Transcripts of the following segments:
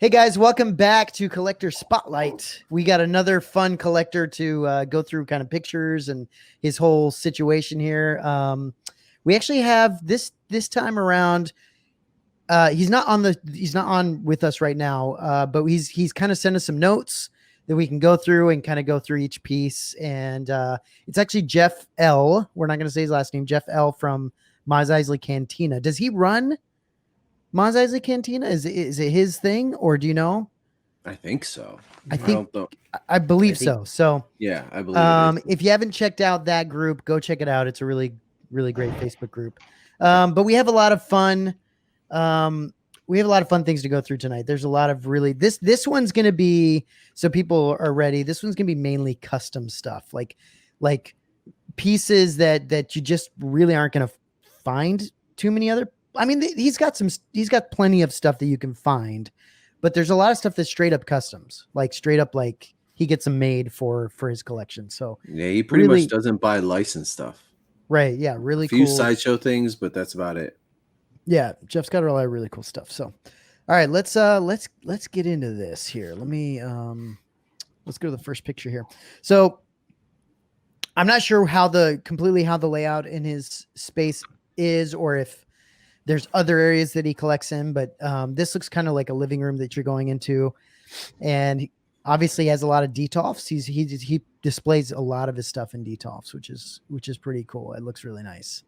Hey guys, welcome back to Collector Spotlight. We got another fun collector to go through kind of pictures and his whole situation here. We actually have this time around. He's not on with us right now, but he's kind of sent us some notes that we can go through and kind of go through each piece. And it's actually Jeff L. We're not going to say his last name. Jeff L. from Mos Eisley Cantina. Does he run Mos Eisley Cantina? Is it his thing, or do you know? I think so. I believe so. So yeah, I believe it is. If you haven't checked out that group, go check it out. It's a really, really great Facebook group. But we have a lot of fun. We have a lot of fun things to go through tonight. There's a lot of really this one's gonna be, so people are ready. This one's gonna be mainly custom stuff, like pieces that you just really aren't gonna find too many other. I mean, he's got plenty of stuff that you can find, but there's a lot of stuff that's straight up customs, like straight up, like he gets them made for his collection. So yeah, he pretty much doesn't buy licensed stuff. Right. Yeah. Really cool. A few cool Sideshow things, but that's about it. Yeah. Jeff's got a lot of really cool stuff. So, all right, let's get into this here. Let me, let's go to the first picture here. So I'm not sure how the layout in his space is, or if there's other areas that he collects in, but this looks kind of like a living room that you're going into, and obviously has a lot of detolfs. He displays a lot of his stuff in detolfs, which is pretty cool. It looks really nice.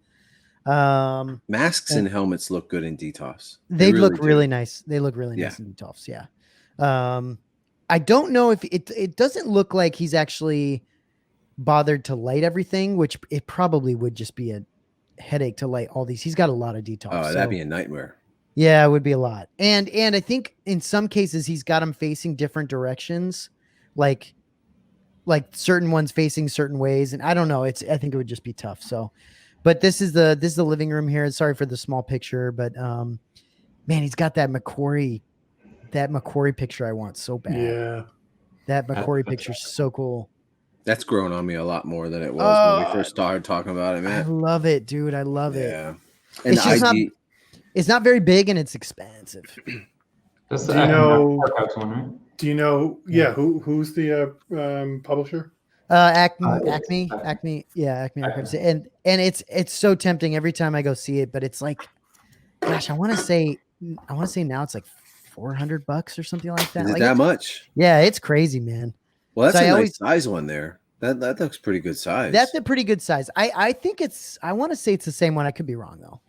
Masks and helmets look good in detolfs. They look really nice. They look really nice in detolfs. Yeah. I don't know if it doesn't look like he's actually bothered to light everything, which it probably would just be a headache to light all these. He's got a lot of detolfs. Oh, that'd be a nightmare. Yeah, it would be a lot. And I think in some cases he's got them facing different directions, like certain ones facing certain ways. And I don't know. I think it would just be tough. So, but this is the living room here. Sorry for the small picture, but man, he's got that McQuarrie picture I want so bad. Yeah, that McQuarrie picture is so cool. That's grown on me a lot more than it was when we first started talking about it, man. I love it, dude. I love it. Yeah. And it's not very big and it's expensive. That's the one, right? Do you know? Yeah, who's the publisher? Acme. Yeah, Acme. And it's so tempting every time I go see it, but it's like, gosh, I want to say now it's like $400 or something like that. Is it like that much? Yeah, it's crazy, man. Well, that's a nice size one there. That looks pretty good size. That's a pretty good size. I think I want to say it's the same one. I could be wrong though.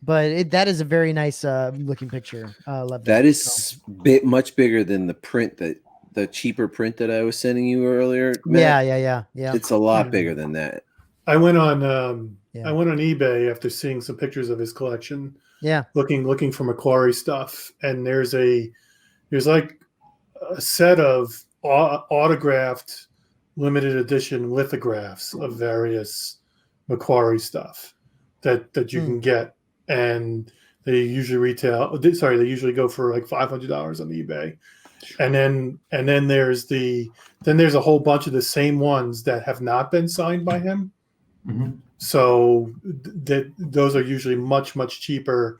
But that is a very nice looking picture. Love that. That is much bigger than the cheaper print that I was sending you earlier. Matt. Yeah. It's a lot bigger than that. I went on eBay after seeing some pictures of his collection. Yeah. Looking for McQuarrie stuff, and there's like a set of autographed limited edition lithographs of various McQuarrie stuff that you can get, and they usually go for like $500 on eBay, and then there's a whole bunch of the same ones that have not been signed by him. Mm-hmm. So those are usually much cheaper,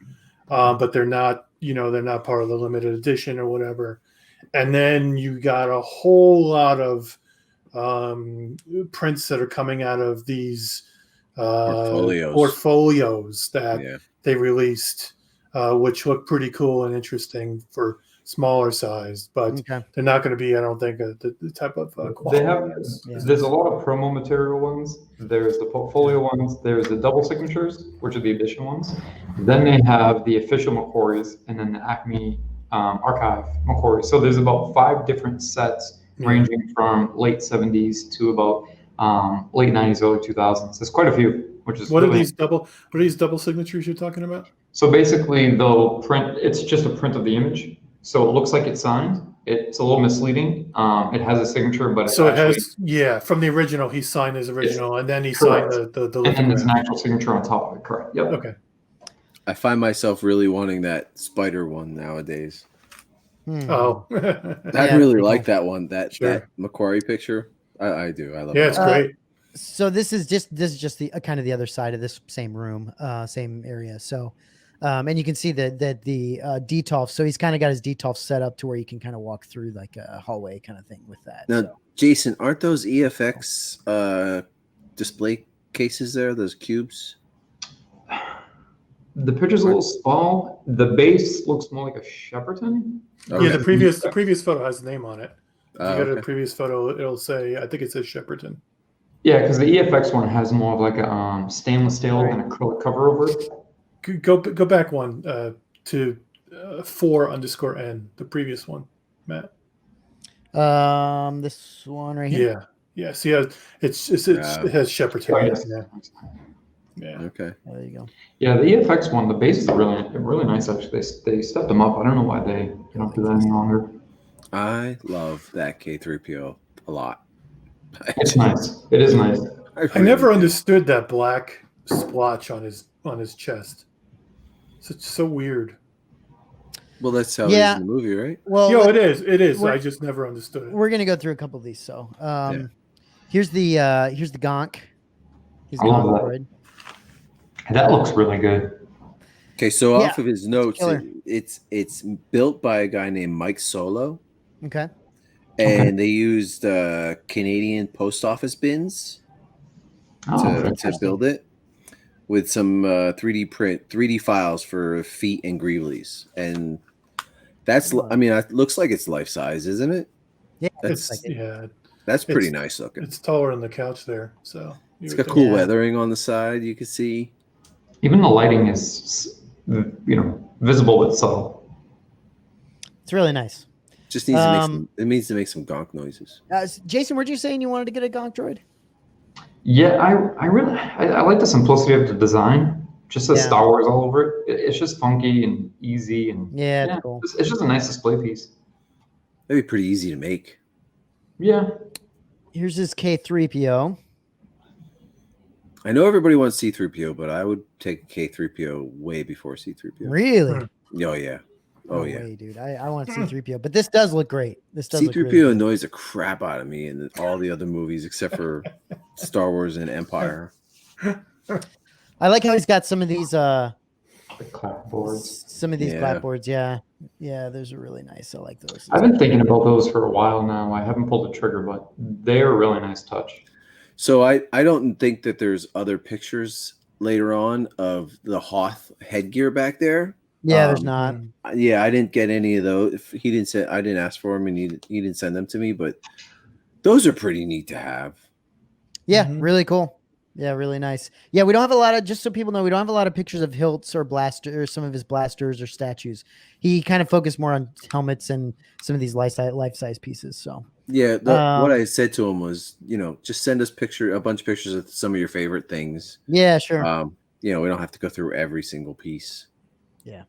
but they're not part of the limited edition or whatever. And then you got a whole lot of prints that are coming out of these portfolios that they released, which look pretty cool and interesting for smaller size, but they're not going to be, I don't think, the type of quality. There's a lot of promo material ones. There's the portfolio ones. There's the double signatures, which are the edition ones. Then they have the official McQuarries, and then the Acme archive McQuarrie. So there's about 5 different sets ranging from late 70s to about late 90s, early 2000s. There's quite a few, which is what are these double signatures you're talking about? So basically they'll print, it's just a print of the image. So it looks like it's signed. It's a little misleading. It has a signature, but it has from the original. He signed his original, and then he signed the and then it's an actual signature on top of it. Correct. Yep. Okay. I find myself really wanting that spider one nowadays. Oh, I really like that one. That McQuarrie picture. I do. I love it. Yeah, it's great. So this is just the kind of the other side of this same room, same area. So And you can see that the DTOF. So he's kind of got his DTOF set up to where you can kind of walk through like a hallway kind of thing with that. Now, So. Jason, aren't those EFX display cases there? Those cubes? The picture's a little small. The base looks more like a Shepperton. Okay. Yeah, the previous photo has the name on it. If you go to the previous photo, it'll say, I think it says Shepperton. Yeah, because the EFX one has more of like a stainless steel and acrylic cover over it. Go back one to 4_N, the previous one, Matt. This one right here. Yeah. See how it has Shepperton. Yeah. Okay. There you go. Yeah, the EFX one, the base is really nice actually. They stepped them up. I don't know why they don't do that any longer. I love that K3PO a lot. It's nice. It is nice. I never understood that black splotch on his chest. It's so weird. Well, that's how it is in the movie, right? Well, it is. I just never understood it. We're gonna go through a couple of these. So, here's the Gonk. He's I love Gonk that. droid. That looks really good. Okay, so off of his notes, killer. it's built by a guy named Mike Solo, Okay. and they used Canadian post office bins to build it with some 3D files for feet and Greeblies, and that's it looks like it's life size, isn't it? Yeah, That's pretty nice looking. It's taller than the couch there, so It's got cool weathering on the side. You can see. Even the lighting is, visible but subtle. It's really nice. Just needs to make some gonk noises. Jason, weren't you saying you wanted to get a Gonk droid? Yeah, I like the simplicity of the design. Just says Star Wars all over it. It's just funky and easy and it's cool. It's just a nice display piece. That'd be pretty easy to make. Yeah. Here's his K3PO. I know everybody wants C3PO, but I would take K3PO way before C3PO. Really? Oh yeah. Oh no yeah. way, dude. I want C3PO, but this does look great. C3PO really annoys the crap out of me in all the other movies except for Star Wars and Empire. I like how he's got some of these The clapboards. Some of these clapboards, yeah. Yeah, those are really nice. I like those. I've been thinking about those for a while now. I haven't pulled the trigger, but they're a really nice touch. So I don't think that there's other pictures later on of the Hoth headgear back there. Yeah, there's not. Yeah, I didn't get any of those. If he didn't say, I didn't ask for them, and he didn't send them to me. But those are pretty neat to have. Yeah, really cool. Yeah, really nice. Yeah, we don't have a lot of, just so people know, we don't have a lot of pictures of hilts or blasters, some of his blasters or statues. He kind of focused more on helmets and some of these life-size pieces. So yeah, what I said to him was, just send us a bunch of pictures of some of your favorite things. Yeah, sure. We don't have to go through every single piece. Yeah.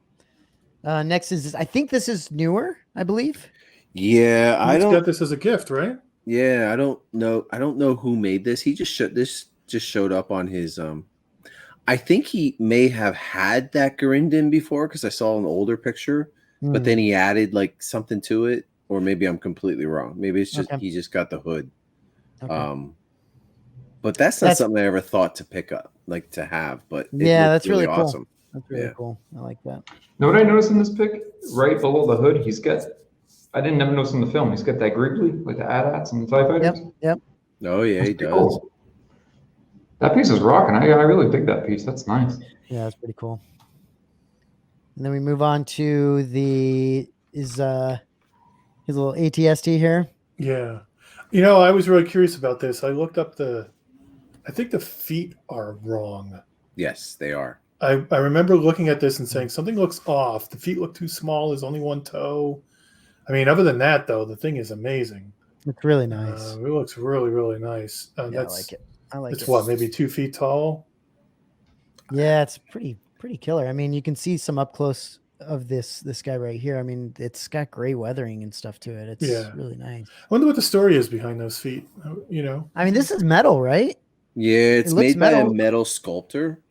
Next is, I think this is newer, I believe. Yeah, I don't got this as a gift, right? Yeah, I don't know who made this. He just showed up on his I think he may have had that Garindin before because I saw an older picture, but then he added like something to it, or maybe I'm completely wrong. Maybe it's just he just got the hood. Okay. But that's not something I ever thought to pick up, like to have. But that's really cool. awesome. That's really cool. I like that. Know what I noticed in this pic? Right below the hood, he's got, I didn't never notice in the film, he's got that Greebly, like the AT-ATs and the TIE Fighters. Yep. Oh yeah, That's he pretty does. cool. That piece is rocking. I really dig that piece. That's nice. Yeah, that's pretty cool. And then we move on to his little ATST here. Yeah. I was really curious about this. I looked up I think the feet are wrong. Yes, they are. I remember looking at this and saying something looks off. The feet look too small. There's only one toe. I mean, other than that, though, the thing is amazing. It's really nice. It looks really, really nice. I like it. It's what, maybe 2 feet tall? Yeah, it's pretty killer. I mean, you can see some up close of this guy right here. I mean, it's got gray weathering and stuff to it. It's really nice. I wonder what the story is behind those feet. I mean, this is metal, right? Yeah, it's made by a metal sculptor.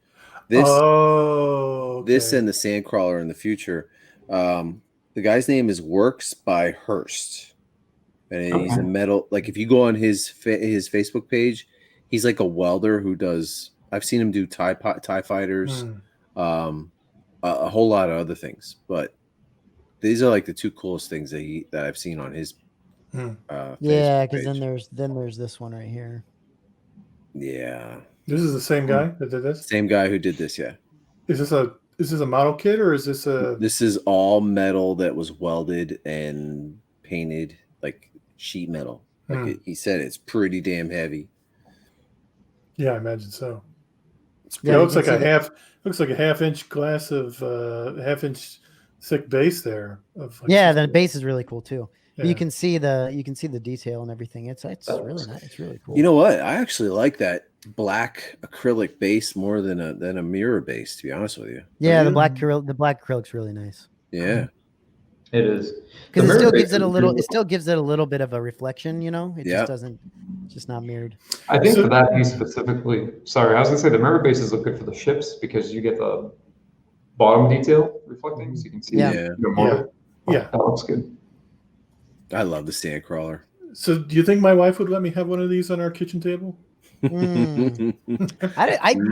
This and the Sandcrawler in the future. The guy's name is Works by Hearst, and he's a metal. Like if you go on his Facebook page, he's like a welder who does. I've seen him do TIE fighters, a a whole lot of other things, but these are like the two coolest things that I've seen on his. Hmm. Yeah, Facebook because page. then there's this one right here. Yeah, This is the same guy that did this. same guy who did this. Yeah, Is this a model kit or is this a? this is all metal that was welded and painted like sheet metal. Like he said, it's pretty damn heavy. Yeah, I imagine so. Yeah, It you looks can like see a half-inch glass of half-inch thick base there. Of like yeah, 60. the base is really cool too. Yeah. You can see the detail and everything. It's really nice. It's really cool. You know what? I actually like that black acrylic base more than a mirror base. To be honest with you. Yeah, you? the black acrylic's really nice Yeah. It is. because The it still mirror gives base it a is little. really It still gives it a little bit of a reflection. You know, it Yeah. just doesn't. It's just not mirrored. I think So- for that piece specifically, sorry, I was gonna say the mirror bases look good for the ships because you get the bottom detail reflecting, so you can see Yeah. your motor. Yeah. That looks good. I love the Sandcrawler. So, do you think my wife would let me have one of these on our kitchen table? I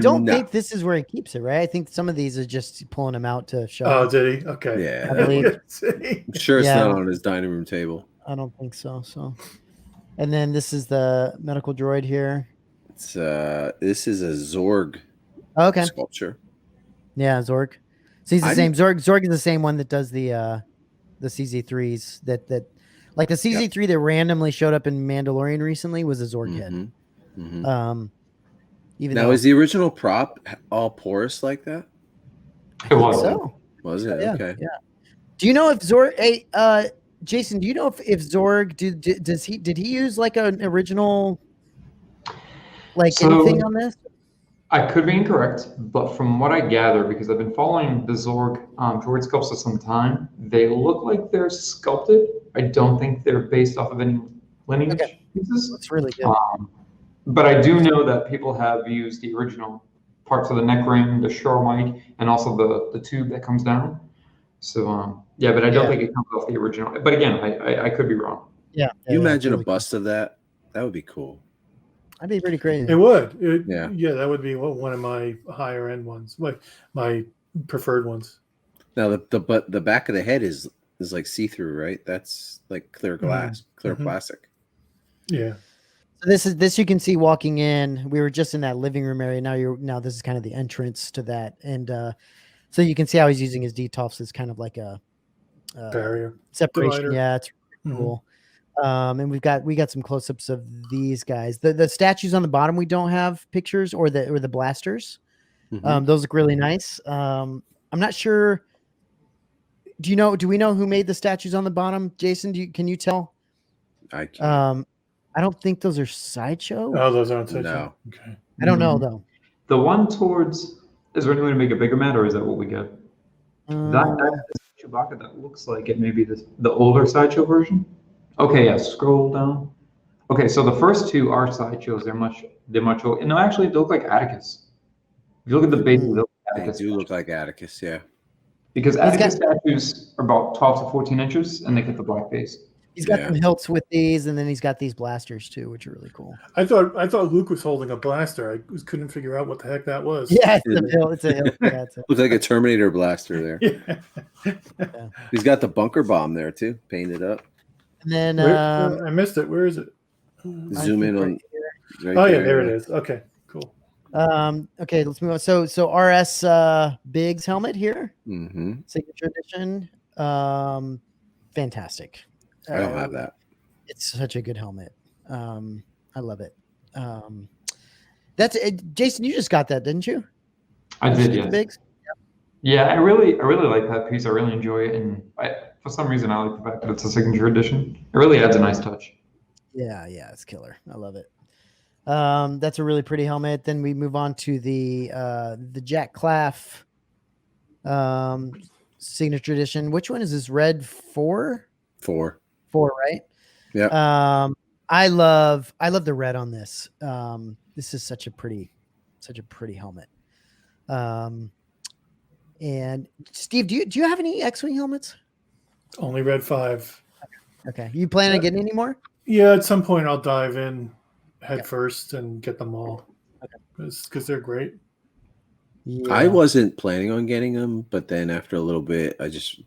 don't No. think this is where he keeps it, right? I think some of these are just pulling them out to show. Oh, did he? Okay. Yeah, I believe. See? I'm sure it's Yeah. not on his dining room table. I don't think so. So, and then this is the medical droid here. It's this is a Zorg Okay. sculpture. Yeah, Zorg. So he's the I same. Zorg is the same one that does the CZ3s. That like the CZ3 that randomly showed up in Mandalorian recently was a Zorg head. Mhm. Even Now, though is the original prop all porous like that? It was. so. Was it? Yeah, Okay. yeah. Do you know if Zorg? Hey, Jason, do you know if Zorg did he use like an original like So- anything on this? I could be incorrect, but from what I gather, because I've been following the Zorg droid sculpts for some time, they look like they're sculpted. I don't think they're based off of any lineage pieces. That's really good. But I do know that people have used the original parts of the neck ring, the shore mic, and also the tube that comes down. So yeah, but I don't think it comes off the original. But again, I could be wrong. Yeah. Can you imagine really a bust of that? That would be cool. Cool. That'd be pretty crazy. It would. Yeah. Yeah, that would be one of my higher end ones, like my preferred ones. Now the back of the head is like see through, right? That's like clear glass, clear plastic. Yeah. So this you can see walking in. We were just in that living room area. Now this is kind of the entrance to that, and so you can see how he's using his detofs as kind of like a Barrier. separation. Divider. Yeah, it's really cool. And we got some close-ups of these guys. The statues on the bottom we don't have pictures, or the blasters. Those look really nice. I'm not sure. Do we know who made the statues on the bottom? Jason, can you tell? I can't. I don't think those are Sideshow. Oh, those aren't such. No. Okay. I don't know though. The one towards, is there any way to make it bigger, Matt, or is that what we get? That Chewbacca that looks like it may be the older Sideshow version. Okay, yeah, scroll down. Okay, so the first two are Sideshows. They're much older. No, actually, they look like Atticus. If you look at the base, they look like They Atticus. do look like Atticus, yeah. Because Atticus statues are about 12 to 14 inches, and they get the black base. He's got some hilts with these, and then he's got these blasters too, which are really cool. I thought Luke was holding a blaster. I couldn't figure out what the heck that was. Yeah, it's a hilt. It's a hilt. Yeah, Looks like a Terminator blaster there. Yeah. He's got the bunker bomb there too, painted up. And then I missed it. Where is it? Zoom in on. Right Oh yeah, there it is. Okay, cool. Okay, let's move on. So RS Biggs helmet here, signature edition. Fantastic. I don't have that. It's such a good helmet. I love it. That's it. Jason, you just got that, didn't you? I did, yes. Biggs? Yeah, I really like that piece. I really enjoy it, and for some reason, I like the fact that it's a signature edition. It really adds a nice touch. Yeah, it's killer. I love it. That's a really pretty helmet. Then we move on to the Jack Claff signature edition. Which one is this? Red 4? 4, right? Yeah. I love the red on this. This is such a pretty helmet. And Steve, do you have any X-Wing helmets? Only Red 5. Okay. You plan on getting any more? Yeah, at some point I'll dive in head first and get them all. Okay. Because they're great. Yeah. I wasn't planning on getting them, but then after a little bit,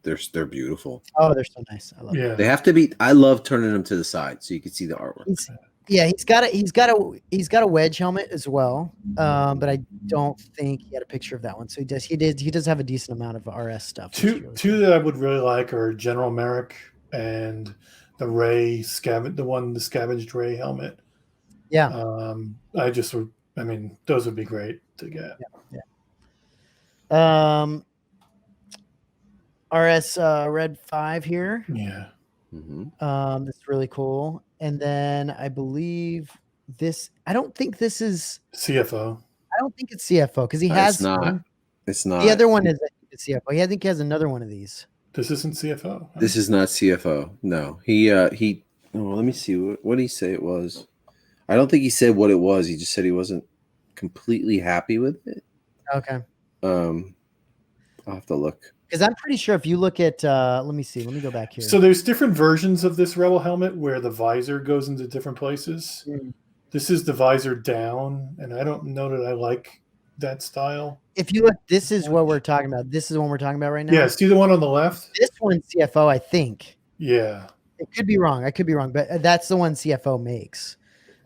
they're beautiful. Oh, they're so nice. I love Yeah. They have to be. I love turning them to the side so you can see the artwork. He's got a wedge helmet as well. But I don't think he had a picture of that one. So he does have a decent amount of RS stuff. which is Two really two cool. that I would really like are General Merrick and the Ray the scavenged Ray helmet. Yeah. I mean, those would be great to get. RS Red 5 here. Yeah. That's really cool. And then I believe this. I don't think this is. CFO. I don't think it's CFO because he It's has not. some. It's not. The other one is I think it's CFO. I think he has another one of these. This isn't CFO. Huh? This is not CFO. No, he. Oh, let me see. What did he say it was? I don't think he said what it was. He just said he wasn't completely happy with it. Okay. I'll have to look. Because I'm pretty sure if you look at, let me see. Let me go back here. So there's different versions of this Rebel helmet where the visor goes into different places. This is the visor down, and I don't know that I like that style. If you look, this is what we're talking about. This is the one we're talking about right now. Yeah, see the one on the left? This one's CFO, I think. Yeah. It could be wrong. I could be wrong, but that's the one CFO makes.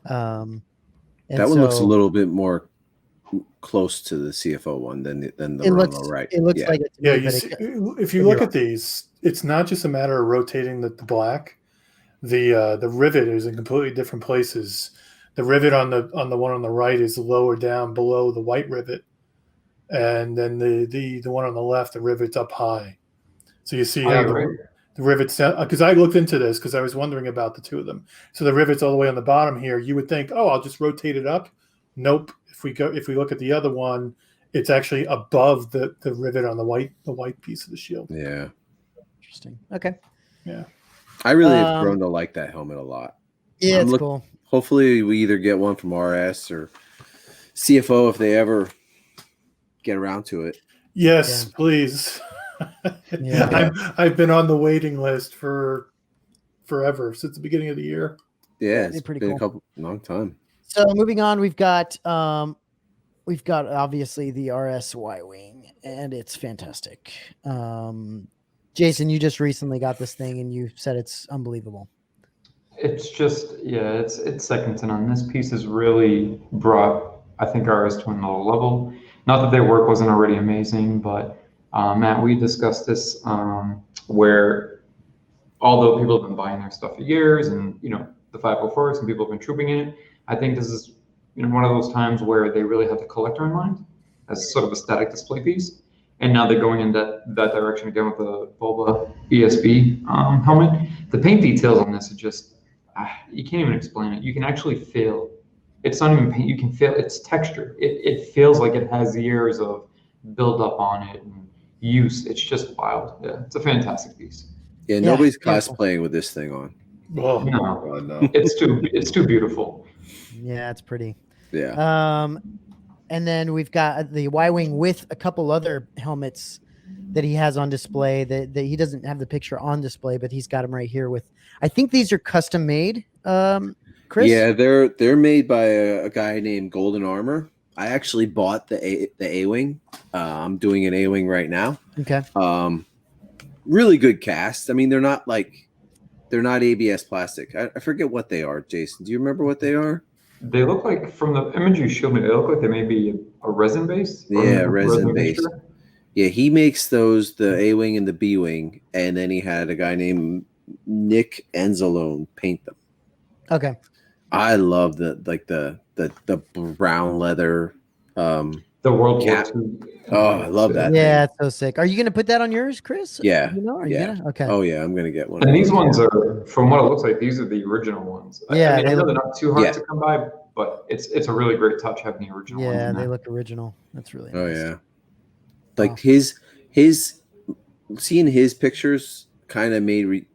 That one looks a little bit more close to the CFO one than the one on the right. It looks like it. Yeah, if you look at these, it's not just a matter of rotating the black. The rivet is in completely different places. The rivet on the one on the right is lower down below the white rivet, and then the one on the left, the rivet's up high. So you see how the rivets, because I looked into this because I was wondering about the two of them. So the rivet's all the way on the bottom here. You would think, oh, I'll just rotate it up. Nope. If we look at the other one, it's actually above the rivet on the white piece of the shield. Yeah. Interesting. Okay. Yeah. I really have grown to like that helmet a lot. Yeah, it's cool. Hopefully we either get one from RS or CFO if they ever get around to it. Yes, please. Yeah. I've been on the waiting list for forever, since the beginning of the year. Yeah, it's pretty been cool. long time. So moving on, we've got obviously the RS Y-Wing, and it's fantastic. Jason, you just recently got this thing, and you said it's unbelievable. It's just, it's second to none. This piece has really brought, I think, RS to another level. Not that their work wasn't already amazing, but Matt, we discussed this where although people have been buying their stuff for years, and the 504s and people have been trooping in it, I think this is one of those times where they really have the collector in mind as sort of a static display piece. And now they're going in that direction again with the Bulba ESB helmet. The paint details on this are just, you can't even explain it. You can actually feel, it's not even paint, you can feel its texture. It feels like it has years of build up on it and use. It's just wild. Yeah, it's a fantastic piece. Yeah, nobody's cosplaying with this thing on. Oh, No. It's too beautiful. Yeah, it's pretty. Yeah. And then we've got the Y-Wing with a couple other helmets that he has on display that he doesn't have the picture on display, but he's got them right here with, I think these are custom made, Chris? Yeah, they're made by a guy named Golden Armor. I actually bought the A-Wing. I'm doing an A-Wing right now. Okay. Really good cast. I mean, they're not ABS plastic. I forget what they are, Jason. Do you remember what they are? They look like, from the image you showed me, they look like they may be a resin base. Yeah, resin base. Yeah, he makes those, the A-Wing and the B-Wing, and then he had a guy named Nick Enzalone paint them. Okay. I love the brown leather. The World War II. Oh, I love that. Yeah, it's so sick. Are you gonna put that on yours, Chris? Yeah. Are you gonna? Okay. Oh yeah, I'm gonna get one. And these ones are, from what it looks like, these are the original ones. Yeah, I know they're not too hard to come by, but it's a really great touch having the original ones. Yeah, they look original. That's really nice. Oh yeah. Like his seeing his pictures kind of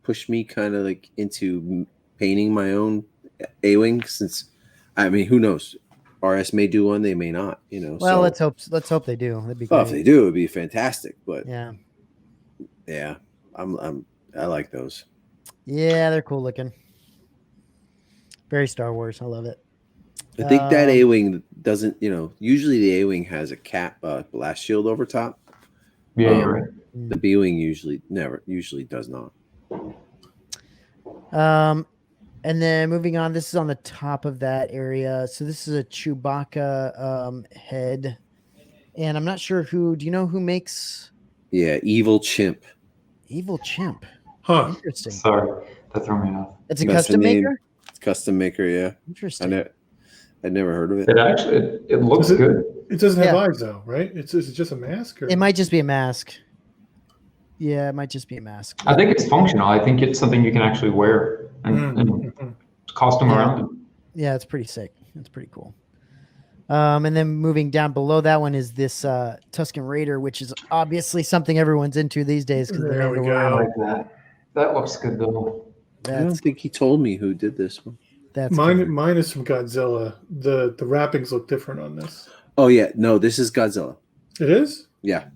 pushed me kind of like into painting my own A-Wing, since I mean, who knows? RS may do one, they may not, Well, so, let's hope they do. That'd be great. if they do, it'd be fantastic. But yeah, I like those. Yeah, they're cool looking. Very Star Wars. I love it. I think that A-wing doesn't. Usually the A-wing has a blast shield over top. Yeah, you're right. The B-wing usually does not. And then moving on, this is on the top of that area. So this is a Chewbacca head, and I'm not sure who. Do you know who makes? Yeah, Evil Chimp. Evil Chimp. Huh. Interesting. Sorry, that threw me off. It's a That's custom the name. maker. It's custom maker. Yeah, Interesting. I never heard of it. It actually it looks good. It doesn't have Yeah. eyes though, right? Is it just a mask? Or? It might just be a mask. Yeah, it might just be a mask. I think it's functional. I think it's something you can actually wear and costume around it. Yeah, it's pretty sick. It's pretty cool. And then moving down below that one is this Tusken Raider, which is obviously something everyone's into these days because There we I go. like that. That looks good though. I don't think he told me who did this one. That's Mine cool. mine is from Godzilla. The wrappings look different on this. Oh yeah, no, this is Godzilla. It is? Yeah,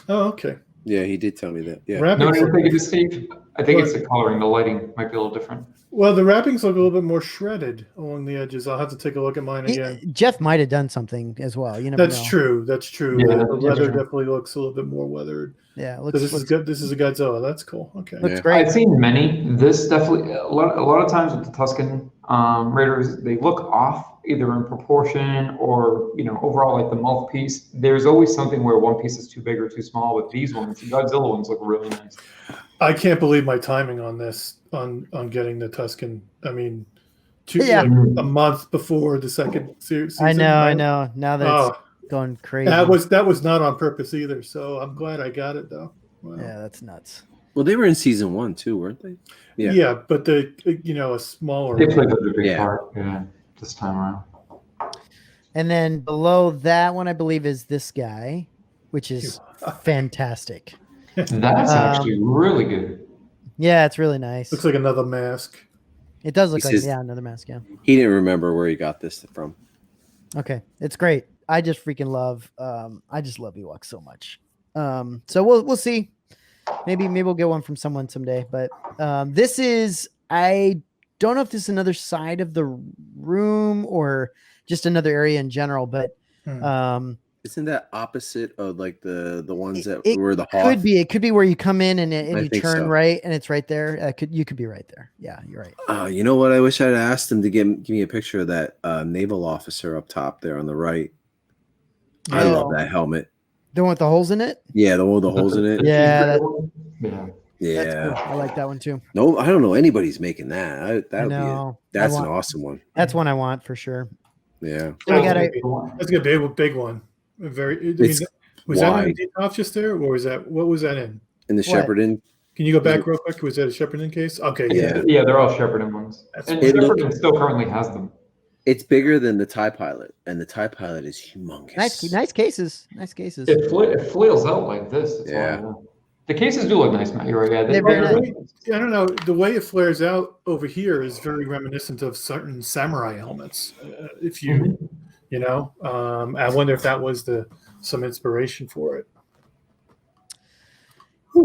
Oh, okay. yeah, he did tell me that. Yeah, No, Wrappings I don't think it is, Steve. I think it's the coloring. The lighting might be a little different. well, the wrappings look a little bit more shredded along the edges. I'll have to take a look at mine again. Jeff might have done something as well. You never That's know. true. That's true. Yeah, the that's leather true. definitely looks a little bit more weathered. Yeah, it So looks, this is good. This is a Godzilla. That's cool. Okay. looks Yeah. great. I've seen many. This definitely a lot of times with the Tuscan Raiders, they look off either in proportion or overall like the mouthpiece. There's always something where one piece is too big or too small. But these ones, the Godzilla ones, look really nice. I can't believe my timing on this on getting the Tuscan. I mean, Yeah. a month before the second season. I know. right? Now that Oh, it's going crazy. that was not on purpose either. So I'm glad I got it though. Wow. Yeah, that's nuts. well, they were in season 1 too, weren't they? Yeah, but a smaller. They played a big Yeah. part. Yeah, this time around. And then below that one, I believe, is this guy, which is fantastic. That's actually really good. Yeah, it's really nice. Looks like another mask. It does look He like says- another mask. Yeah. He didn't remember where he got this from. Okay, it's great. I just freaking love. I just love Ewoks so much. So we'll see. Maybe we'll get one from someone someday. But this is. I don't know if this is another side of the room or just another area in general. But Isn't that opposite of like the ones that it were the Hoth? could be. It could be where you come in and I you think turn so. right and it's right there. You could be right there. Yeah, you're right. You know what? I wish I'd asked him to give me a picture of that naval officer up top there on the right. I Yeah. love that helmet. The one with the holes in it. Yeah, the one with the holes in it. Yeah, yeah. Yeah. That's cool. I like that one too. No, I don't know anybody's making that. I know. That's I an want- awesome one. That's one I want for sure. Yeah. So we got a. That's a big one. Very. It's was that in wide. the detox just there, or was that what was that in? In the What? Shepparton. Can you go back real quick? Was that a Shepparton case? Okay. Yeah. Yeah, they're all Shepparton ones. That's And It look- Shepparton still currently has them. It's bigger than the TIE Pilot, and the TIE Pilot is humongous. Nice cases. Nice cases. It flails out like this. That's Yeah. why, the cases do look nice, Matt. You're right. Yeah, They're very Well, nice. I don't know. The way it flares out over here is very reminiscent of certain samurai helmets. If you, I wonder if that was some inspiration for it.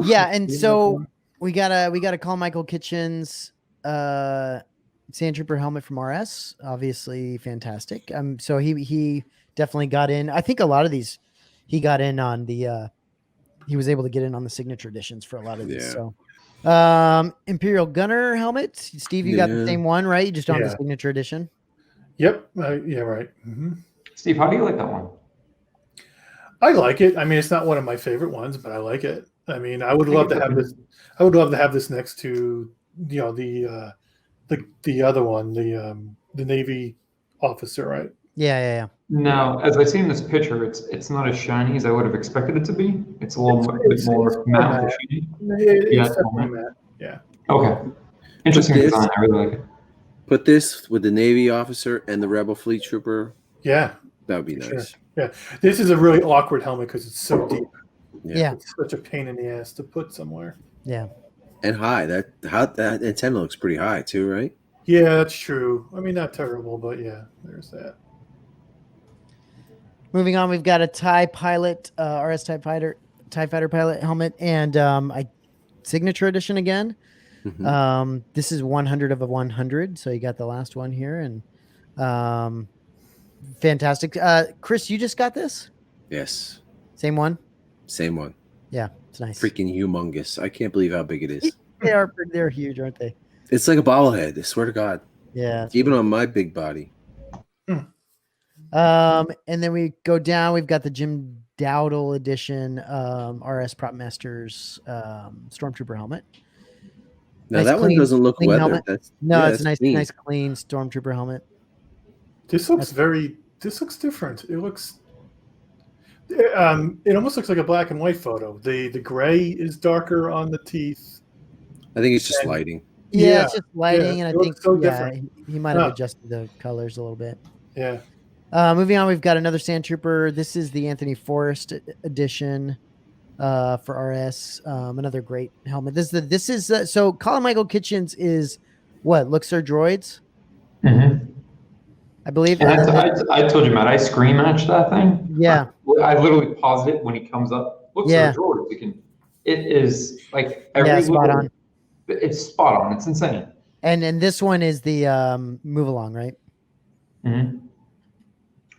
Yeah, and so we gotta call Michael Kitchen's Sand Trooper helmet from RS. Obviously fantastic. So he definitely got in. I think a lot of these he got in on the he was able to get in on the signature editions for a lot of these. Yeah. So Imperial Gunner helmet. Steve, you got the Yeah. same one, right? You just don't have Yeah. the signature edition. Yep. Yeah. Right. hmm Steve, how do you like that one? I like it. I mean, it's not one of my favorite ones, but I like it. I mean, I would love to have this. I would love to have this next to the other one, the Navy officer, right? Yeah. Now, as I see in this picture, it's not as shiny as I would have expected it to be. It's a little It's- bit more it's matte. matte. Shiny. It's Yeah, definitely Matt. Yeah. Okay. Interesting This- design. I really like it. Put this with the Navy officer and the Rebel Fleet Trooper. Yeah. That would be Sure. nice. Yeah. This is a really awkward helmet because it's so deep. Yeah. It's such a pain in the ass to put somewhere. Yeah. And high. That antenna looks pretty high too, right? Yeah, that's true. I mean, not terrible, but yeah, there's that. Moving on, we've got a TIE pilot, RS TIE Fighter pilot helmet, and signature edition again. Mhm. This is 100 of a 100, so you got the last one here, and fantastic. Chris, you just got this? Yes. Same one? Same one. Yeah, it's nice. Freaking humongous. I can't believe how big it is. They're huge, aren't they? It's like a bobblehead. I swear to God. Yeah. Even on my big body. And then we go down. We've got the Jim Dowdle edition RS Propmasters Stormtrooper helmet. Now Nice that clean- one doesn't look clean weathered. helmet. That's No, it's that's nice clean Stormtrooper helmet. This looks different. It looks. It almost looks like a black and white photo. The gray is darker on the teeth. I think it's just lighting. Yeah, it's just lighting, yeah, and it I think looks so different. he might have adjusted the colors a little bit. Yeah. Moving on, we've got another Sand Trooper. This is the Anthony Forrest edition for RS. Another great helmet. This is so Colin Michael Kitchens is what? Luxor droids, I believe. And I told you, Matt, I screen matched that thing. Yeah. I literally paused it when he comes up. Looks like George. It is like every spot on. It's spot on. It's insane. And this one is the move along, right? Mm-hmm.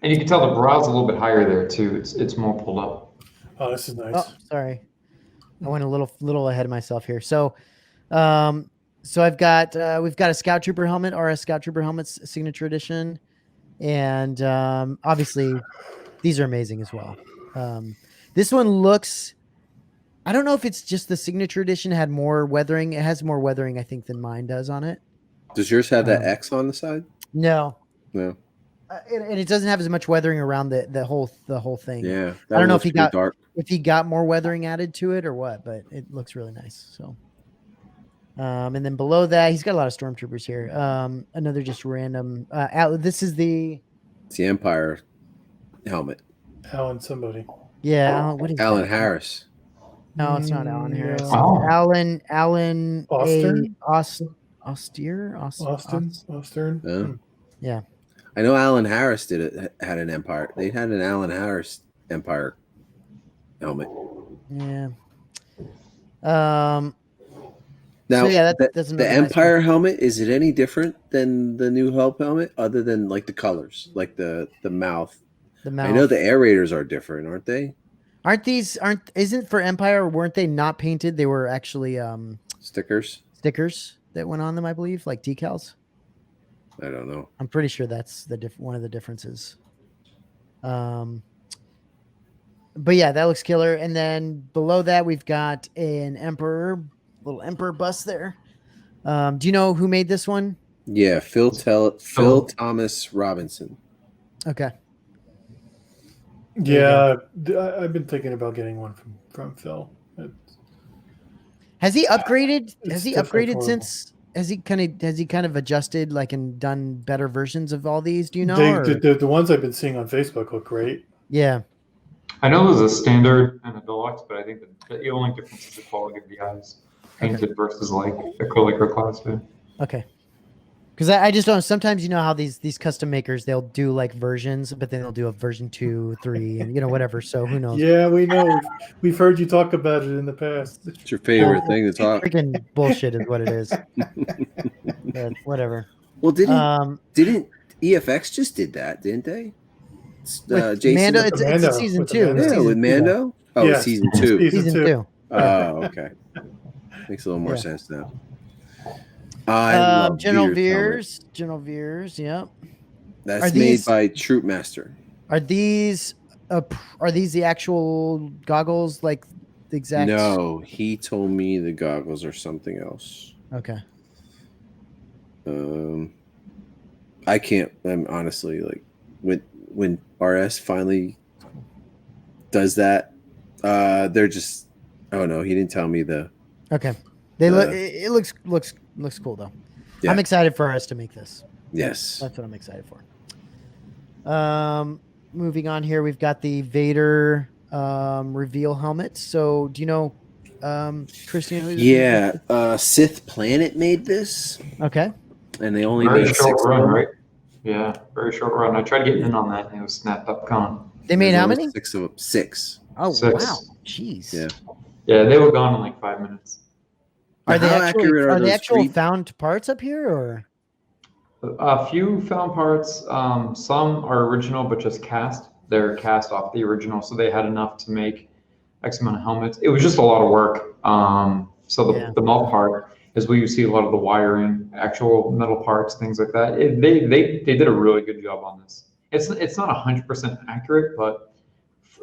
And you can tell the brow's a little bit higher there too. It's more pulled up. Oh, this is nice. Oh, sorry, I went a little ahead of myself here. So, we've got a Scout Trooper helmet, RS Scout Trooper helmets signature edition, and obviously these are amazing as well. This one looks. I don't know if it's just the signature edition had more weathering. It has more weathering, I think, than mine does on it. Does yours have that X on the side? No. No. And it doesn't have as much weathering around the whole thing. Yeah. I don't know if he dark. got more weathering added to it or what, but it looks really nice. So, and then below that, he's got a lot of stormtroopers here. Another just random. This is It's the Empire helmet. Alan somebody. Yeah. What is Alan that? Harris. No, it's not Alan Harris. No. Oh. Alan Austin? Austin. No. Yeah. I know Alan Harris had an Empire. They had an Alan Harris Empire helmet. Yeah. Now, So yeah, that's the Empire helmet, is it any different than the New Hope helmet, other than like the colors, like the mouth? The mouth. I know the aerators are different, aren't they? Isn't for Empire, weren't they not painted? They were actually Stickers that went on them, I believe, like decals. I don't know. I'm pretty sure that's one of the differences. But yeah, that looks killer. And then below that, we've got an little Emperor bust there. Do you know who made this one? Yeah, Phil Thomas Robinson. Okay. Yeah, I've been thinking about getting one from Phil. Has he upgraded? It's Has he definitely upgraded horrible. since? Has he kind of adjusted, like, and done better versions of all these? Do you know? The ones I've been seeing on Facebook look great. Yeah. I know there's a standard and a deluxe, but I think the only difference is the quality of the eyes painted versus like a Coleco Class 2. Okay. Because I just don't. Sometimes you know how these custom makers, they'll do like versions, but then they'll do a version 2, 3, and whatever. So who knows? Yeah, we know. We've heard you talk about it in the past. It's your favorite thing to talk. Freaking bullshit is what it is. But whatever. Well, didn't EFX just did that, didn't they? With Jason, Mando, it's Mando, season with 2. Mando. yeah, with Mando. Oh, Yeah. it's season 2. Season 2. Oh, okay. Makes a little more sense now. I love General Veer's helmet. General Veers. Yep. That's made by Troopmaster. Are these the actual goggles, like the exact? No, he told me the goggles are something else. Okay. I can't. I'm honestly like when RS finally does that, they're just. Oh no, he didn't tell me the. Okay. They look. It looks cool though. Yeah. I'm excited for us to make this. Yes. That's what I'm excited for. Moving on here, we've got the Vader reveal helmet. So do you know, Christian? Yeah, Sith Planet made this. Okay. And they only Very made short 6 run, of them. right? Yeah, very short run. I tried getting in on that and it was snapped up gone. They made There's how only many? 6 of them. 6. Oh 6. wow! Jeez. Yeah. Yeah, they were gone in like 5 minutes. Are they How actually accurate are they those actual 3D found parts up here or? A few found parts. Some are original, but just cast. They're cast off the original, so they had enough to make X amount of helmets. It was just a lot of work. So the melt part is where you see a lot of the wiring, actual metal parts, things like that. They did a really good job on this. It's not 100% accurate, but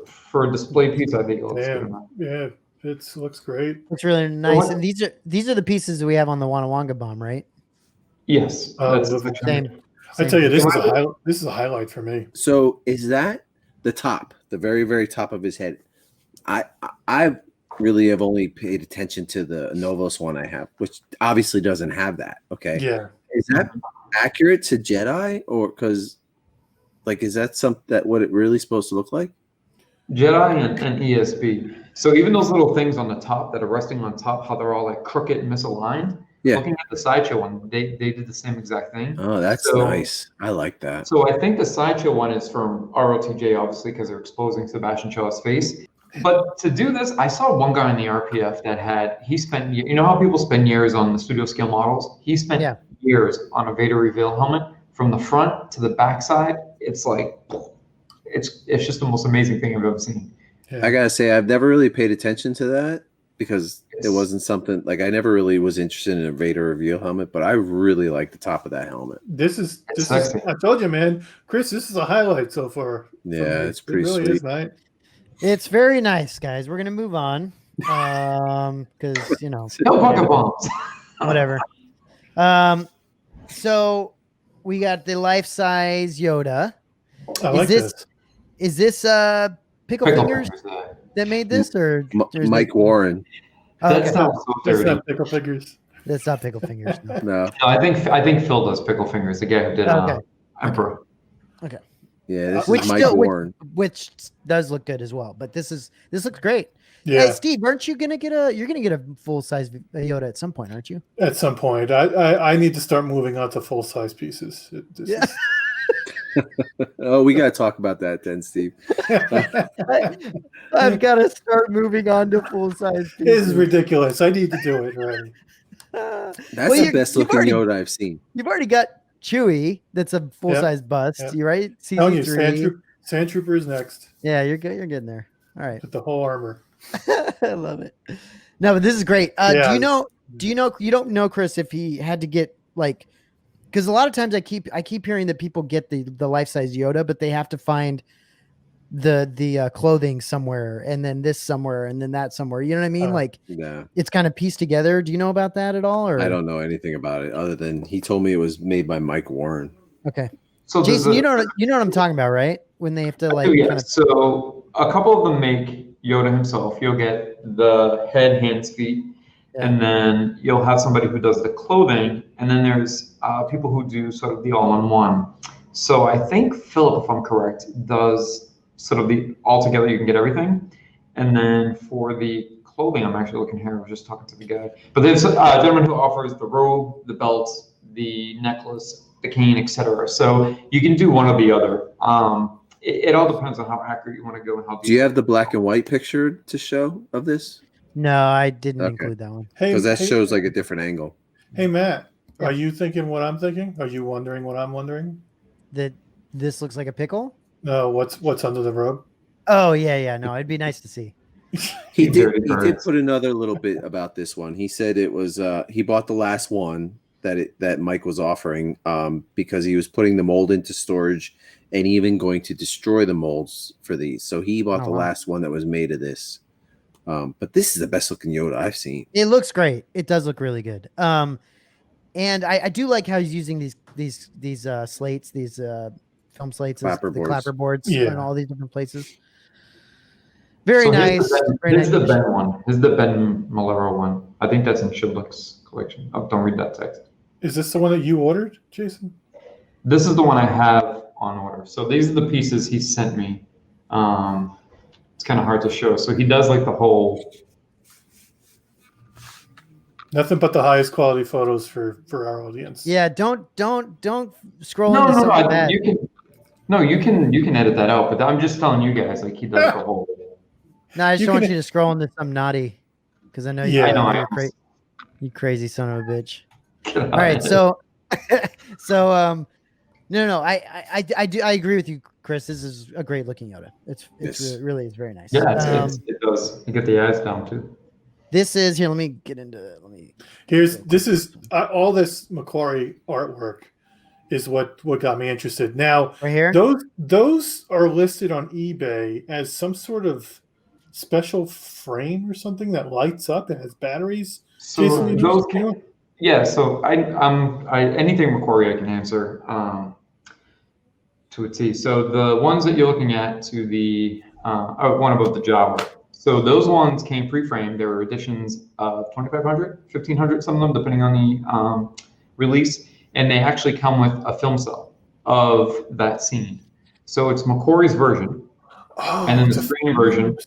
for a display piece, I think it looks good enough. Yeah, it looks great. It's really nice. And these are the pieces that we have on the Wanawanga bomb, right? Yes, that's the Same. I tell you, this is a highlight for me. So is that the top, the very, very top of his head? I really have only paid attention to the Novos one I have, which obviously doesn't have that. Okay. Yeah. Is that accurate to Jedi, or because like is that what it really supposed to look like? Jedi and ESB. So even those little things on the top that are resting on top, how they're all like crooked and misaligned. Yeah. Looking at the Sideshow one, they did the same exact thing. Oh, that's nice. I like that. So I think the Sideshow one is from ROTJ, obviously, because they're exposing Sebastian Shaw's face. But to do this, I saw one guy in the RPF that he spent, you know how people spend years on the studio scale models? He spent years on a Vader reveal helmet from the front to the backside. It's like, it's just the most amazing thing I've ever seen. Yeah. I gotta say, I've never really paid attention to that because it wasn't something like I never really was interested in a Vader reveal helmet, but I really like the top of that helmet. This is I told you, man, Chris, this is a highlight so far. Yeah, it's pretty really sweet. Is nice. It's very nice, guys. We're gonna move on because no bucket bombs. Whatever. So we got the life-size Yoda. I like this. Is this Pickle Fingers that made this, or Mike Warren? Oh, that's not Pickle Fingers. That's not Pickle Fingers. No. No, I think Phil does Pickle Fingers, the guy who did Emperor. Okay. Yeah, this is Mike Warren, which does look good as well. But this looks great. Yeah. Hey, Steve, aren't you gonna get a full size Yoda at some point, aren't you? At some point, I need to start moving on to full size pieces. Oh, we gotta talk about that then, Steve. I've got to start moving on to full size pieces. This is ridiculous. I need to do it already. That's the best looking Yoda I've seen. You've already got Chewie. That's a full size bust. You right? CZ3. Sand Trooper is next. Yeah, you're good. You're getting there. All right. With the whole armor. I love it. No, but this is great. Do you know? You don't know, Chris, if he had to get like, because a lot of times I keep hearing that people get the life size Yoda, but they have to find the clothing somewhere, and then this somewhere, and then that somewhere. You know what I mean? It's kind of pieced together. Do you know about that at all? Or I don't know anything about it other than he told me it was made by Mike Warren. Okay. So Jason, you know what I'm talking about, right? When they have to So a couple of them make Yoda himself. You'll get the head, hands, feet. Yeah. And then you'll have somebody who does the clothing, and then there's people who do sort of the all-in-one. So I think Philip, if I'm correct, does sort of the all-together, you can get everything. And then for the clothing, I'm actually looking here, I was just talking to the guy. But there's a gentleman who offers the robe, the belt, the necklace, the cane, etc. So you can do one or the other. It all depends on how accurate you want to go and how deep. Do you have the black and white picture to show of this? No, I didn't include that one. Because that shows like a different angle. Hey, Matt, are you thinking what I'm thinking? Are you wondering what I'm wondering? That this looks like a pickle? No, what's under the robe? Oh, yeah. No, it'd be nice to see. He did put another little bit about this one. He said it was he bought the last one that Mike was offering because he was putting the mold into storage and even going to destroy the molds for these. So he bought the last one that was made of this. But this is the best looking Yoda I've seen. It looks great. It does look really good. And I do like how he's using these slates, these film slates, the clapper boards in all these different places. Very nice. This is the Ben one. This is the Ben Malero one. I think that's in Shibluck's collection. Oh, don't read that text. Is this the one that you ordered, Jason? This is the one I have on order. So these are the pieces he sent me. It's kind of hard to show. So he does like the whole. Nothing but the highest quality photos for our audience. Yeah, don't scroll into something bad. You can edit that out. But I'm just telling you guys, like he does the whole. No, I just don't want you to scroll into some naughty, because I know you crazy son of a bitch. All right, so So no, I agree with you, Chris. This is a great looking Yoda. It's Yes. really is very nice. Yeah, it does. You get the eyes down too. This is here. Let me get into. Let me. This is all this Macquarie artwork is what got me interested. Now, Right here. those are listed on eBay as some sort of special frame or something that lights up and has batteries. So Jason, those, you know? yeah. So I anything Macquarie I can answer to a T. So the ones that you're looking at to the one above the Java. So those ones came pre-framed. There were editions of 2,500, 1,500, some of them depending on the release, and they actually come with a film cell of that scene. So it's Macquarie's version, and then the screen version.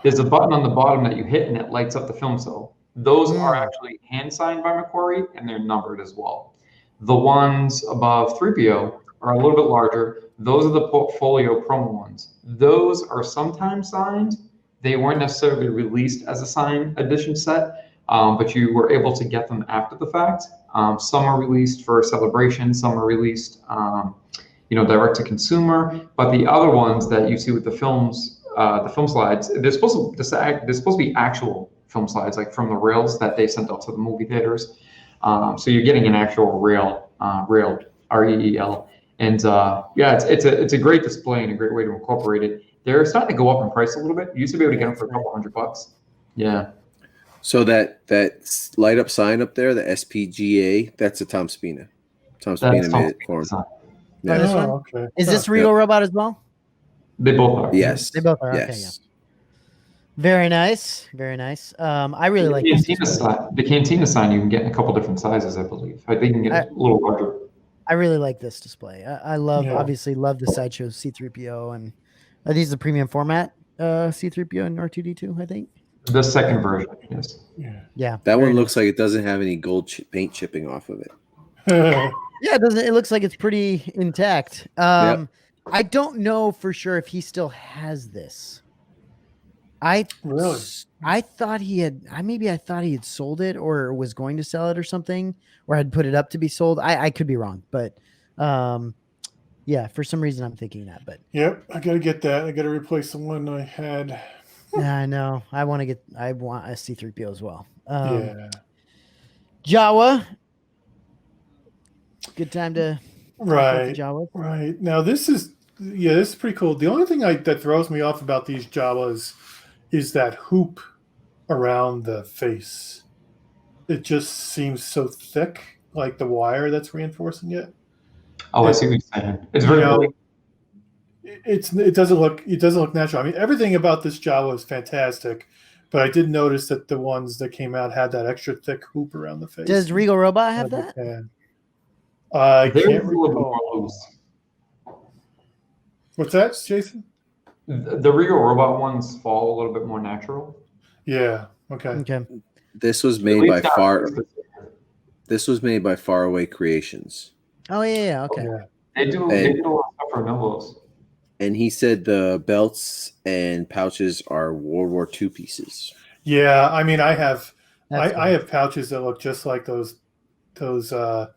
There's a button on the bottom that you hit, and it lights up the film cell. Those are actually hand signed by Macquarie, and they're numbered as well. The ones above 3PO are a little bit larger. Those are the portfolio promo ones. Those are sometimes signed. They weren't necessarily released as a signed edition set, but you were able to get them after the fact. Some are released for celebration. Some are released, direct to consumer. But the other ones that you see with the film slides, they're supposed to be actual film slides, like from the rails that they sent out to the movie theaters. So you're getting an actual railed REEL, and it's a great display and a great way to incorporate it. They're starting to go up in price a little bit. You used to be able to get them for a couple $100. Yeah. So that light up sign up there, the SPGA, that's a Tom Spina. Tom Spina made it for him. Yeah. This one? Okay. Is this Regal Robot as well? They both are. Yes. They both are. Yes. Okay, yeah. Very nice. Very nice. I really like the Cantina sign. You can get in a couple different sizes, I believe. I think you can get a little larger. I really like this display. I obviously love the Sideshow C3PO, and are these the premium format C3PO and R2D2? I think the second version. Yes. Yeah. That one looks like it doesn't have any gold paint chipping off of it. Yeah, it doesn't. It looks like it's pretty intact. Yep. I don't know for sure if he still has this. I thought he had. I thought he had sold it or was going to sell it or something, or had put it up to be sold. I could be wrong, but yeah, for some reason I'm thinking that. But yep, I gotta get that. I gotta replace the one I had. I know. I want a C3PO as well. Yeah. Jawa. Good time to right. Jawa. Right. Now this is pretty cool. The only thing that throws me off about these Jawas is that hoop around the face. It just seems so thick, like the wire that's reinforcing it. Oh, I see what you're saying. It's very it doesn't look natural. I mean, everything about this Jawa is fantastic, but I did notice that the ones that came out had that extra thick hoop around the face. Does Regal Robot have that? I can't recall. What's that, Jason? The Regal Robot ones fall a little bit more natural. Yeah. Okay. This was made by Faraway Creations. Oh yeah. Okay. Yeah. They do a lot of stuff for Novos. And he said the belts and pouches are World War II pieces. Yeah, I mean, I have pouches that look just like those the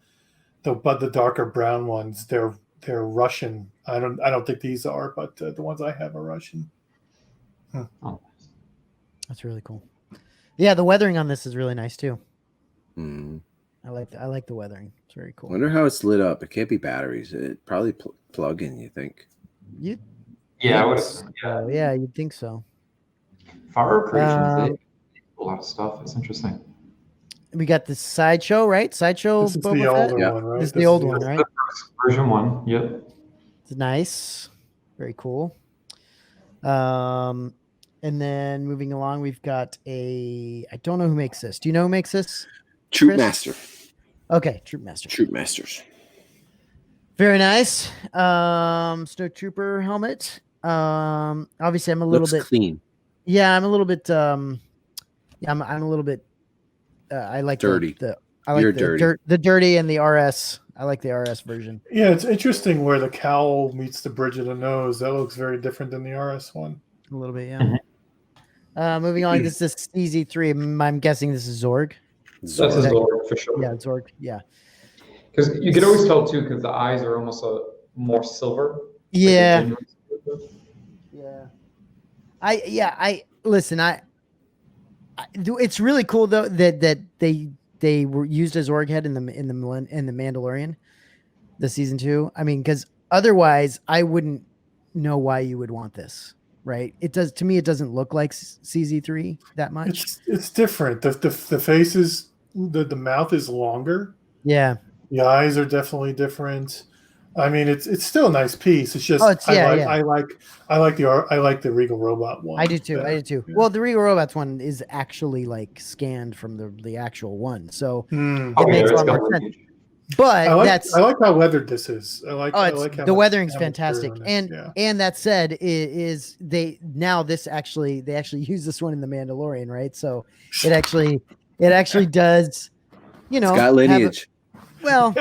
darker brown ones. They're Russian. I don't think these are, but the ones I have are Russian. Oh. That's really cool. Yeah, the weathering on this is really nice too. Mm. I like the weathering. It's very cool. I wonder how it's lit up. It can't be batteries. It probably plug in. You think? Yeah, you'd think so. Fire Creations, they do a lot of stuff. It's interesting. We got the Sideshow, right? Sideshow. This is the older one, right? This is the old one, right? The first version one. Yep. It's nice. Very cool. And then moving along, we've got I don't know who makes this. Do you know who makes this? Troopmaster. Okay, Troopmaster. Troopmasters. Very nice. Snowtrooper helmet. Obviously I'm a little bit clean. Yeah, I'm a little bit I'm a little bit I like dirty. The dirty and the RS. I like the RS version. Yeah, it's interesting where the cowl meets the bridge of the nose. That looks very different than the RS one. A little bit, yeah. Moving on, this is CZ3. I'm guessing this is Zorg. That's a Zorg for sure. Yeah, Zorg. Yeah. Because you could always tell too, because the eyes are almost more silver. like a Yeah. genuine silver. Yeah. I listen. It's really cool though that they were used as org head in the Mandalorian, the season 2. I mean, because otherwise I wouldn't know why you would want this, right? It does to me. It doesn't look like CZ3 that much. It's different. The face is the mouth is longer. Yeah. The eyes are definitely different. I mean, it's still a nice piece. It's just I like the Regal Robot one. I do too. I do too. Yeah. Well, the Regal Robots one is actually like scanned from the actual one, so Hmm. it makes a it's lot got more sense. lineage. But I that's like how weathered this is. I like how the much weathering's material fantastic. on this. And Yeah. and that said, they actually use this one in the Mandalorian, right? So it actually does, It's got lineage. well,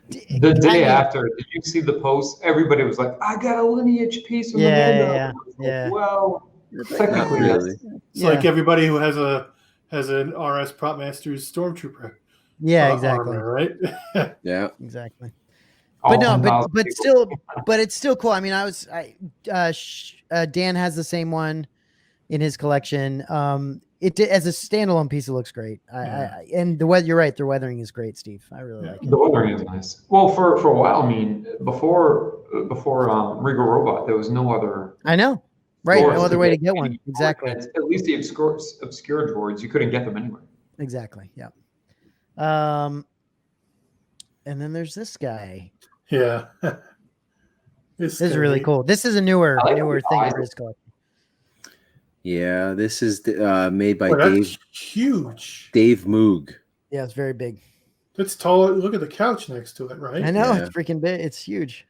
The day I mean, after, did you see the post? Everybody was like, "I got a lineage piece from the Mando." yeah. I was like, well, Not technically, really. yes. It's like everybody who has an RS Propmasters Stormtrooper exactly. armor, right? Yeah. Exactly. All But no, 10,000 but people. it's still cool. I mean, Dan has the same one in his collection. As a standalone piece, it looks great. And you're right. The weathering is great, Steve. I really like it. The weathering is nice. Well, for a while, I mean, before Regal Robot, there was no other. I know, right? source No other way to get get one. any Exactly. droids. At least the obscure droids, you couldn't get them anywhere. Exactly. Yeah. And then there's this guy. Yeah. This is really cool. This is a newer I like thing the for his collection. Yeah. This is made by That's huge. Dave Moog. Yeah, it's very big. That's tall. Look at the couch next to it, right? I know, Yeah. it's freaking big. It's huge.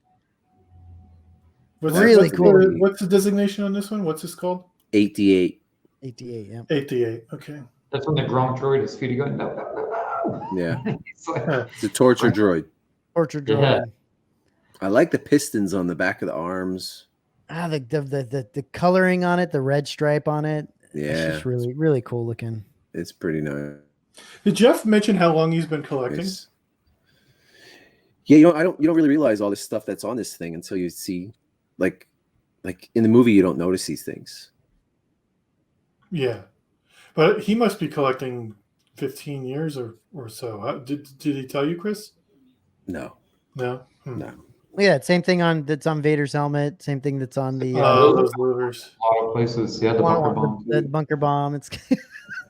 What's Really cool. What's the designation on this one? What's this called? 88. 88. Yeah. 88. Okay. That's when the Gronk droid, his feet are going. No. Yeah. It's like, It's a torture droid. Orchard Yeah. droid. I like the pistons on the back of the arms. The coloring on it, the red stripe on it. It's Yeah. just really, really cool looking. It's pretty nice. Did Jeff mention how long he's been collecting? It's- Yeah, you don't really realize all this stuff that's on this thing until you see like in the movie you don't notice these things. Yeah, but he must be collecting 15 years or so. Did he tell you, Chris? No. No. No. Yeah, same thing that's on Vader's helmet. Same thing that's on the Those louvers. a lot of places. Yeah, the bunker bomb. the bunker bomb. It's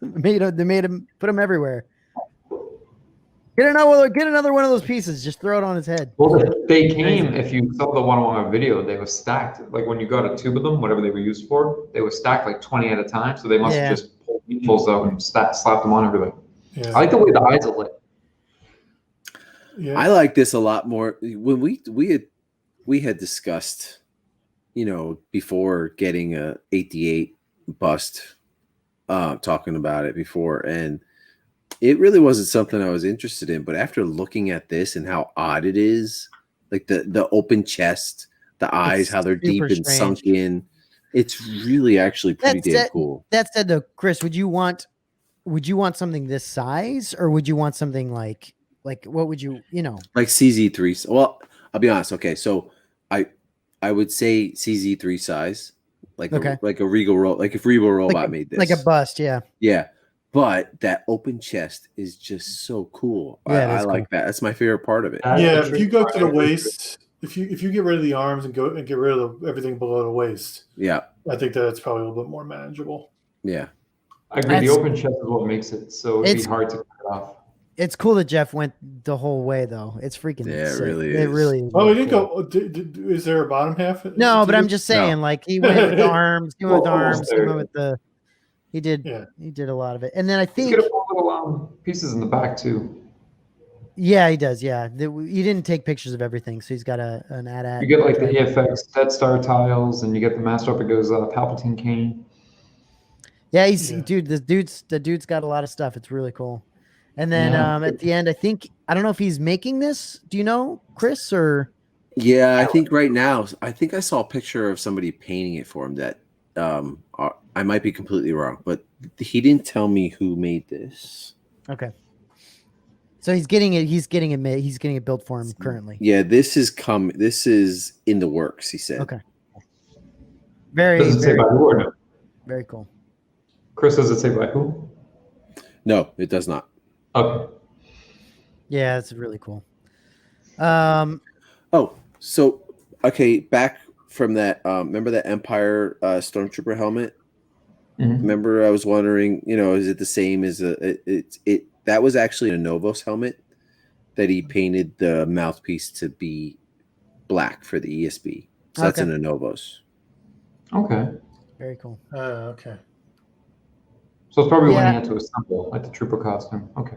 they made him put him everywhere. Get another one of those pieces. Just throw it on his head. Well, they came. If you saw the one-on-one video, they were stacked. Like when you got a tube of them, whatever they were used for, they were stacked like 20 at a time. So they must have just pulled meatballs out and slapped them on everything. Yeah. I like the way the eyes are lit. Yeah. I like this a lot more. When we had discussed, before getting a 88 bust, talking about it before, and it really wasn't something I was interested in. But after looking at this and how odd it is, like the open chest, the eyes, how they're deep and sunk in, it's really actually pretty damn cool. That said, though, Chris, would you want something this size, or would you want something like what would you like CZ3? Well, I'll be honest. Okay, so I would say CZ3 size, like a Regal like if Regal Robot made this, like a bust, yeah. But that open chest is just so cool. Yeah, I like that. That's my favorite part of it. Yeah, if you go to the waist, if you get rid of the arms and get rid of everything below the waist, Yeah, I think that's probably a little bit more manageable. yeah. I agree. The open chest is what makes it so it'd be hard to cut it off. It's cool that Jeff went the whole way, though. It's freaking Yeah, sick. it really is. It really is. Oh, he really didn't cool. go. Is there a bottom half? No, but I'm just saying, like he went with the arms. He went with the Almost arms. He there. went with the. He did. Yeah. He did a lot of it, and then I You think. get a little pieces in the back too. Yeah, he does. Yeah, he didn't take pictures of everything, so he's got an AT-AT. You get like the EFX Death Star tiles, and you get the Master Up. It goes Palpatine cane. Yeah, the dude's got a lot of stuff. It's really cool. And then at the end, I don't know if he's making this. Do you know, Chris, or? Yeah, I think right now, I think I saw a picture of somebody painting it for him that I might be completely wrong, but he didn't tell me who made this. Okay. So he's getting it. He's getting it made. He's getting it built for him currently. Yeah, this is This is in the works. He said. Okay. Very, Does it say very, by who or no? very cool. Chris, does it say by who? No, it does not. Okay. Yeah, it's really cool. Oh, so okay, back from that. Remember that Empire Stormtrooper helmet? Mhm. Remember, I was wondering, is it the same as it? That was actually a Novos helmet that he painted the mouthpiece to be black for the ESB. So that's Okay. an Novos. Okay. Very cool. Okay. So it's probably when Yeah. he had to assemble like the trooper costume. Okay.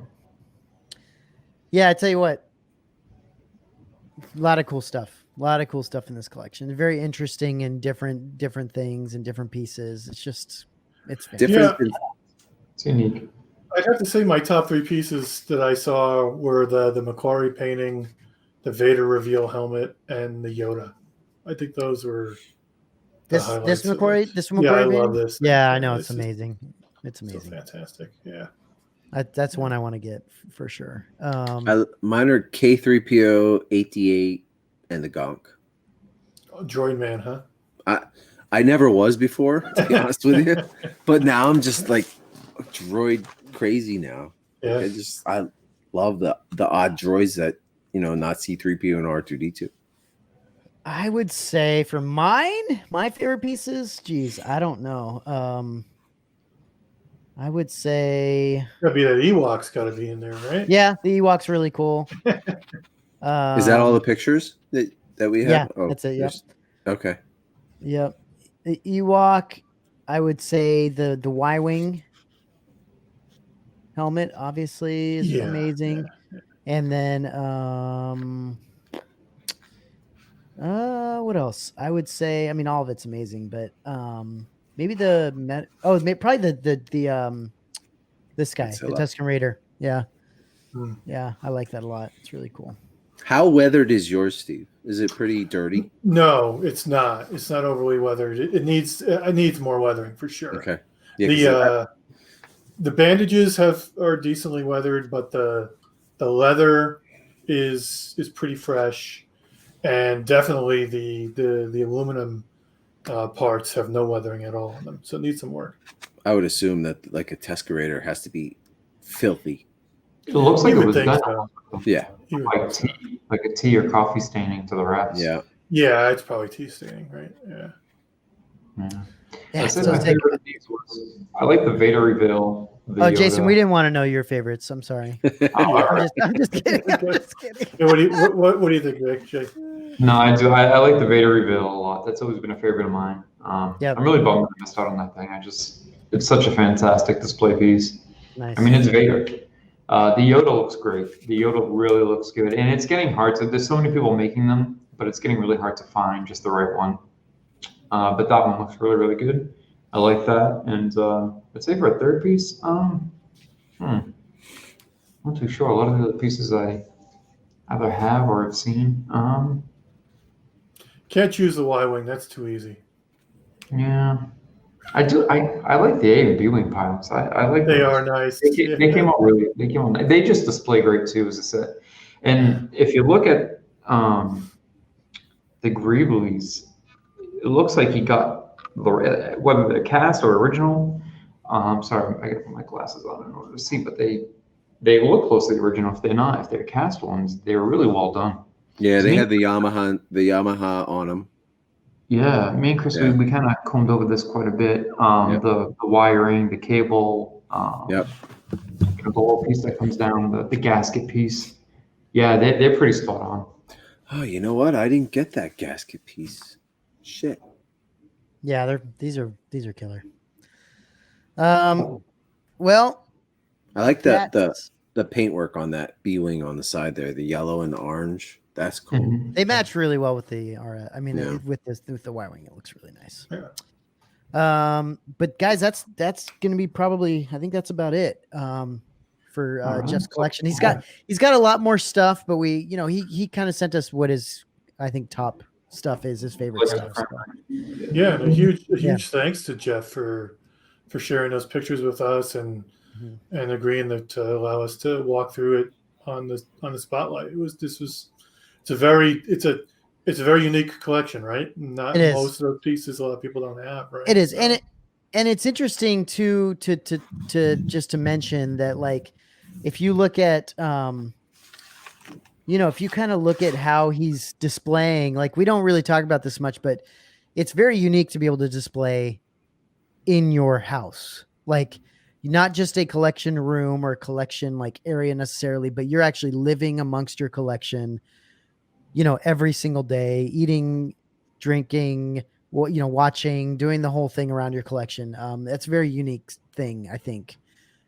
Yeah, I tell you what. A lot of cool stuff. A lot of cool stuff in this collection. Very interesting and different things and different pieces. It's just, it's fantastic. Different. Yeah. It's unique. I'd have to say my top 3 pieces that I saw were the Macquarie painting, the Vader reveal helmet, and the Yoda. I think those were the highlights This of Macquarie, it. this Yeah, Macquarie I love painting? this. Yeah, I know This it's is amazing. It's So amazing. fantastic. Yeah. That's one I want to get for sure. Mine are K3PO, 88, and the Gonk. Oh, Droid Man, huh? I never was before, to be honest with you, but now I'm just like droid crazy now. Yeah. I love the odd droids that not C3PO and R2D2. I would say for mine, my favorite pieces, geez, I don't know. I would say Gotta be that Ewok's gotta be in there, right? yeah, the Ewok's really cool. Is that all the pictures that we have? Yeah, Oh, that's it. Yep. there's- Okay. Yep. The Ewok, I would say the Y-Wing helmet obviously is amazing. Yeah. And then what else? I would say, I mean, all of it's amazing, but maybe probably the this guy, the Godzilla. Tusken Raider. Yeah. Hmm. Yeah, I like that a lot. It's really cool. How weathered is yours, Steve? Is it pretty dirty? No, it's not. It's not overly weathered. It needs more weathering for sure. Okay. Yeah, The bandages are decently weathered, but the leather is pretty fresh, and definitely the aluminum parts have no weathering at all on them, so it needs some work. I would assume that like a Tuscarator has to be filthy. It looks like You it would was think done so. Yeah. You would like think so. tea, like a tea or coffee staining to the wraps. Yeah. Yeah, it's probably tea staining, right? Yeah. Yeah. Yeah, I'd say so my it's like- favorite of these was I like the Vader reveal. The Jason, Yoda. we didn't want to know your favorites. I'm sorry. I'm just kidding. I'm just kidding. Yeah, what do you think, Rick? Jay? No, I do. I like the Vader reveal a lot. That's always been a favorite of mine. Yep. I'm really bummed I missed out on that thing. It's such a fantastic display piece. Nice. I mean, it's Vader. The Yoda looks great. The Yoda really looks good, and it's getting hard. So there's so many people making them, but it's getting really hard to find just the right one. But that one looks really, really good. I like that, and I'd say for a third piece, I'm not too sure. A lot of the other pieces I either have or have seen. Can't choose the Y-wing. That's too easy. Yeah, I do. I like the A and B wing pilots. I like They those. are nice. They came out really. They came out. They just display great too as a set. And if you look at the Greeblies, it looks like he got whether they're cast or original. Sorry, I got to put my glasses on in order to see, but they look close to the original. If they're cast ones, they were really well done. Yeah, they had the Yamaha on them. Yeah, me and Chris, Yeah. we kind of combed over this quite a bit. The wiring, the cable, Yep. the little piece that comes down, the gasket piece. Yeah, they're pretty spot on. Oh, you know what? I didn't get that gasket piece. Shit. Yeah, these are killer. Well, I like the that's- paintwork on that B-wing on the side there, the yellow and the orange. That's cool. Mhm. they match really well with the I mean, Yeah. with the Y-wing, it looks really nice. Yeah. But guys, that's gonna be probably, I think that's about it. For All right. Jeff's collection. He's got a lot more stuff, but he kind of sent us what his, I think, top stuff is, his favorite stuff. So. Yeah, and a huge Yeah. thanks to Jeff for sharing those pictures with us and Mhm. and agreeing to allow us to walk through it on the spotlight. It's a very unique collection, right? Not It is. most of those pieces a lot of people don't have, right? It is, So, and it's interesting to just to mention that, like, if you look at if you kind of look at how he's displaying, like, we don't really talk about this much, but it's very unique to be able to display in your house, like, not just a collection room or collection like area necessarily, but you're actually living amongst your collection, every single day, eating, drinking, watching, doing the whole thing around your collection. That's a very unique thing, I think.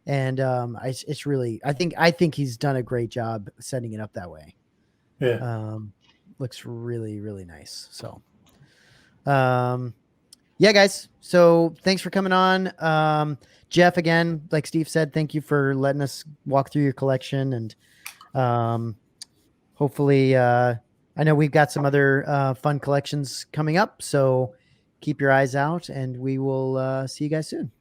And it's really, I think he's done a great job setting it up that way. yeah. Looks really, really nice. So, yeah, guys. So thanks for coming on. Jeff, again, like Steve said, thank you for letting us walk through your collection. And hopefully, I know we've got some other fun collections coming up. So keep your eyes out, and we will see you guys soon.